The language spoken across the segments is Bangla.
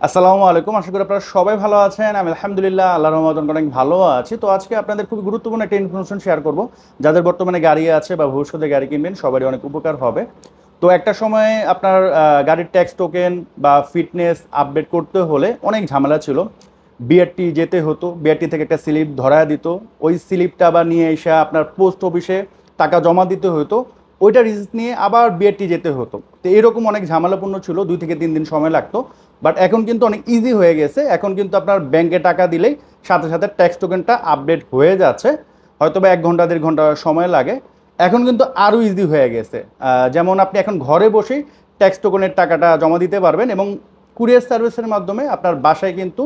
আসসালামু আলাইকুম। আশা করি আপনারা সবাই ভালো আছেন। আমি আলহামদুলিল্লাহ আল্লাহর রহমতে অনেক ভালো আছি। তো আজকে আপনাদের খুবই গুরুত্বপূর্ণ একটা ইনফরমেশন শেয়ার করব। যাদের বর্তমানে গাড়ি আছে বা ভবিষ্যতে গাড়ি কিনবেন সবারই অনেক উপকার হবে। তো একটা সময়ে আপনার গাড়ির ট্যাক্স টোকেন বা ফিটনেস আপডেট করতে হলে অনেক ঝামেলা ছিল। বিআরটি যেতে হতো, বিআরটি থেকে একটা স্লিপ ধরায় দিত, ওই স্লিপটা আবার নিয়ে এসে আপনার পোস্ট অফিসে টাকা জমা দিতে হতো, ওইটা রিসিপ্ট নিয়ে আবার বিআরটি যেতে হতো। তো এরকম অনেক ঝামেলাপূর্ণ ছিল, 2 থেকে 3 দিন সময় লাগতো। বাট এখন কিন্তু অনেক ইজি হয়ে গেছে। এখন কিন্তু আপনার ব্যাংকে টাকা দিলেই সাথে সাথে ট্যাক্স টোকেনটা আপডেট হয়ে যাচ্ছে। হয়তো বা 1 ঘন্টা 1.5 ঘন্টা সময় লাগে। এখন কিন্তু আরও ইজি হয়ে গেছে। যেমন আপনি এখন ঘরে বসেই ট্যাক্স টোকেনের টাকাটা জমা দিতে পারবেন এবং কুরিয়ার সার্ভিসের মাধ্যমে আপনার বাসায় কিন্তু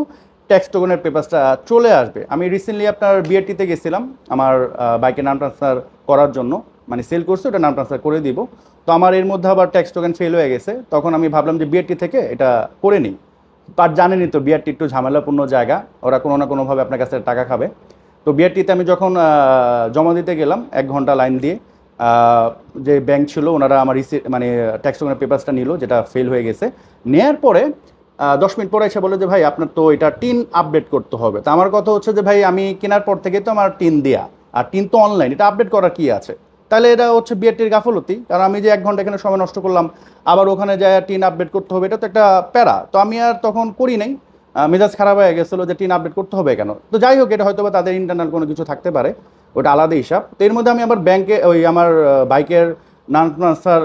ট্যাক্স টোকেনের পেপারসটা চলে আসবে। আমি রিসেন্টলি আপনার বিআরটিতে গেছিলাম আমার বাইকের নাম ট্রান্সফার করার জন্য, মানে সেল করছে ওটা নাম ট্রান্সফার করে দিব। তো আমার এর মধ্যে আবার ট্যাক্স টোকেন ফেল হয়ে গেছে, তখন আমি ভাবলাম যে বিআরটি থেকে এটা করে নিই। বাট জানেনই তো বিআরটি একটু ঝামেলাপূর্ণ জায়গা, ওরা কোনো না কোনোভাবে আপনার কাছে টাকা খাবে। তো বিআরটিতে আমি যখন জমা দিতে গেলাম 1 ঘন্টা লাইন দিয়ে, যে ব্যাংক ছিল ওনারা আমার মানে ট্যাক্স টোকেনের পেপারসটা নিল যেটা ফেল হয়ে গেছে। নেয়ার পরে 10 মিনিট পরে এসে বলে যে ভাই আপনার তো এটা টিন আপডেট করতে হবে। তো আমার কথা হচ্ছে যে ভাই আমি কেনার পর থেকে তো আমার টিন দেয়া, আর টিন তো অনলাইন, এটা আপডেট করার কি আছে? তাহলে এটা হচ্ছে বিআরটির গাফলতি, কারণ আমি যে 1 ঘন্টা এখানে সময় নষ্ট করলাম, আবার ওখানে যায় টিন আপডেট করতে হবে, এটা তো একটা প্যারা। তো আমি আর তখন করি নাই। মেজাজ খারাপ হয়ে গেছিলো যে টিন আপডেট করতে হবে কেন। তো যাই হোক, এটা হয়তো বা তাদের ইন্টারনাল কোনো কিছু থাকতে পারে, ওটা আলাদা হিসাব। তো এর মধ্যে আমি আবার ব্যাংকে ওই আমার বাইকের নাম ট্রান্সফার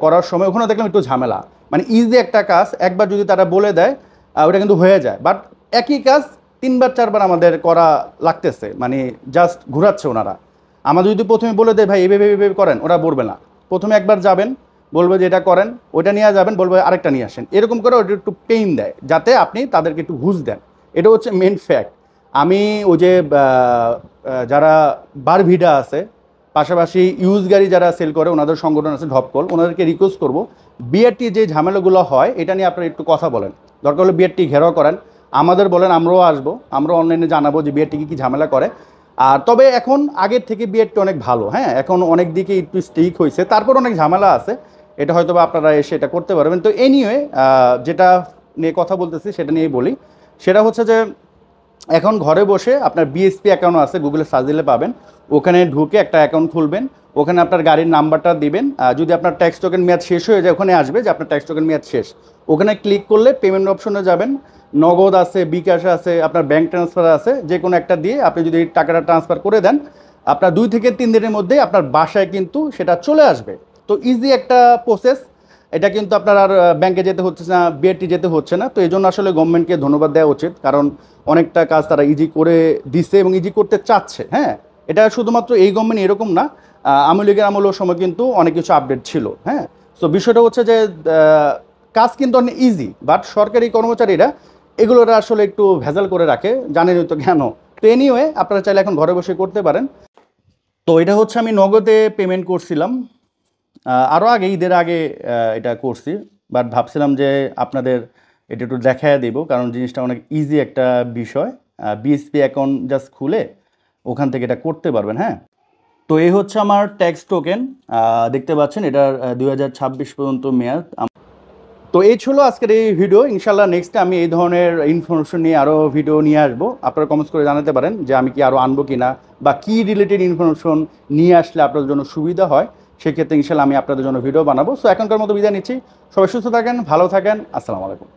করার সময় ওখানে দেখলাম একটু ঝামেলা। মানে ইজি একটা কাজ একবার যদি তারা বলে দেয় ওটা কিন্তু হয়ে যায়, বাট একই কাজ 3 বার 4 বার আমাদের করা লাগতেছে, মানে জাস্ট ঘুরাচ্ছে ওনারা। আমাদের যদি প্রথমে বলে দেয় ভাই এভাবে এভাবে করেন, ওরা বলবে না। প্রথমে একবার যাবেন, বলবে যে এটা করেন, ওইটা নিয়ে যাবেন, বলবে আরেকটা নিয়ে আসেন, এরকম করে ওটা একটু পেইন দেয় যাতে আপনি তাদেরকে একটু ঘুষ দেন। এটা হচ্ছে মেন ফ্যাক্ট। আমি ওই যে যারা বারভিডা আছে, পাশাপাশি ইউজ গাড়ি যারা সেল করে ওনাদের সংগঠন আছে ঢপকল, ওনাদেরকে রিকোয়েস্ট করব বিআরটি যে ঝামেলাগুলো হয় এটা নিয়ে আপনারা একটু কথা বলেন। দরকার হলে বিআরটি ঘেরাও করেন, আমাদের বলেন, আমরাও আসবো, আমরা অনলাইনে জানাবো যে বিআরটি কী ঝামেলা করে। আর তবে এখন আগের থেকে বিআরটি অনেক ভালো, হ্যাঁ, এখন অনেক দিকে একটু স্ট্রিক হয়েছে, তারপর অনেক ঝামেলা আছে। এটা হয়তো বা আপনারা এসে এটা করতে পারবেন। তো এনিওয়ে, যেটা নিয়ে কথা বলতেছি সেটা নিয়েই বলি। সেটা হচ্ছে যে এখন ঘরে বসে আপনার বিএসপি অ্যাকাউন্ট আছে, গুগলে সার্চ দিলে পাবেন। ওখানে ঢুকে একটা অ্যাকাউন্ট খুলবেন, ওখানে আপনার গাড়ির নাম্বারটা দিবেন। যদি আপনার ট্যাক্স টোকেন মেয়াদ শেষ হয়ে যায় ওখানে আসবে যে আপনার ট্যাক্স টোকেন মেয়াদ শেষ। ওখানে ক্লিক করলে পেমেন্ট অপশনে যাবেন, নগদ আছে, বিকাশ আছে, আপনার ব্যাঙ্ক ট্রান্সফার আছে, যে কোনো একটা দিয়ে আপনি যদি টাকাটা ট্রান্সফার করে দেন আপনার 2 থেকে 3 দিনের মধ্যে আপনার বাসায় কিন্তু সেটা চলে আসবে। তো ইজি একটা প্রসেস। এটা কিন্তু আপনার আর ব্যাংকে যেতে হচ্ছে না, বিআরটি যেতে হচ্ছে না। তো এই জন্য আসলে গভর্নমেন্টকে ধন্যবাদ দেওয়া উচিত, কারণ অনেকটা কাজ তারা ইজি করে দিচ্ছে এবং ইজি করতে চাচ্ছে। হ্যাঁ, এটা শুধুমাত্র এই গভর্নমেন্ট এরকম না, আওয়ামী লীগের আমলের সময় কিন্তু অনেক কিছু আপডেট ছিল। হ্যাঁ, তো বিষয়টা হচ্ছে যে কাজ কিন্তু অনেক ইজি, বাট সরকারি কর্মচারীরা এগুলোরা আসলে একটু ভেজাল করে রাখে, জানেনই তো কেন। তো এনিওয়ে, আপনারা চাইলে এখন ঘরে বসে করতে পারেন। তো এটা হচ্ছে আমি নগদে পেমেন্ট করছিলাম, আরও আগে ঈদের আগে এটা করছি। বাট ভাবছিলাম যে আপনাদের এটা একটু দেখায় দেব, কারণ জিনিসটা অনেক ইজি একটা বিষয়। বিএসপি অ্যাকাউন্ট জাস্ট খুলে ওখান থেকে এটা করতে পারবেন। হ্যাঁ, তো এই হচ্ছে আমার ট্যাক্স টোকেন, দেখতে পাচ্ছেন এটার 2026 পর্যন্ত মেয়াদ। তো এই ছিল আজকের এই ভিডিও। ইনশাল্লাহ নেক্সটে আমি এই ধরনের ইনফরমেশন নিয়ে আরও ভিডিও নিয়ে আসবো। আপনারা কমেন্টস করে জানাতে পারেন যে আমি কি আরও আনবো কি না, বা কী রিলেটেড ইনফরমেশন নিয়ে আসলে আপনাদের জন্য সুবিধা হয়। সেক্ষেত্রে ইনশাল্লাহ আমি আপনাদের জন্য ভিডিও বানাবো। সো এখনকার মতো বিদায় নিচ্ছি। সবাই সুস্থ থাকেন, ভালো থাকেন। আসসালামু আলাইকুম।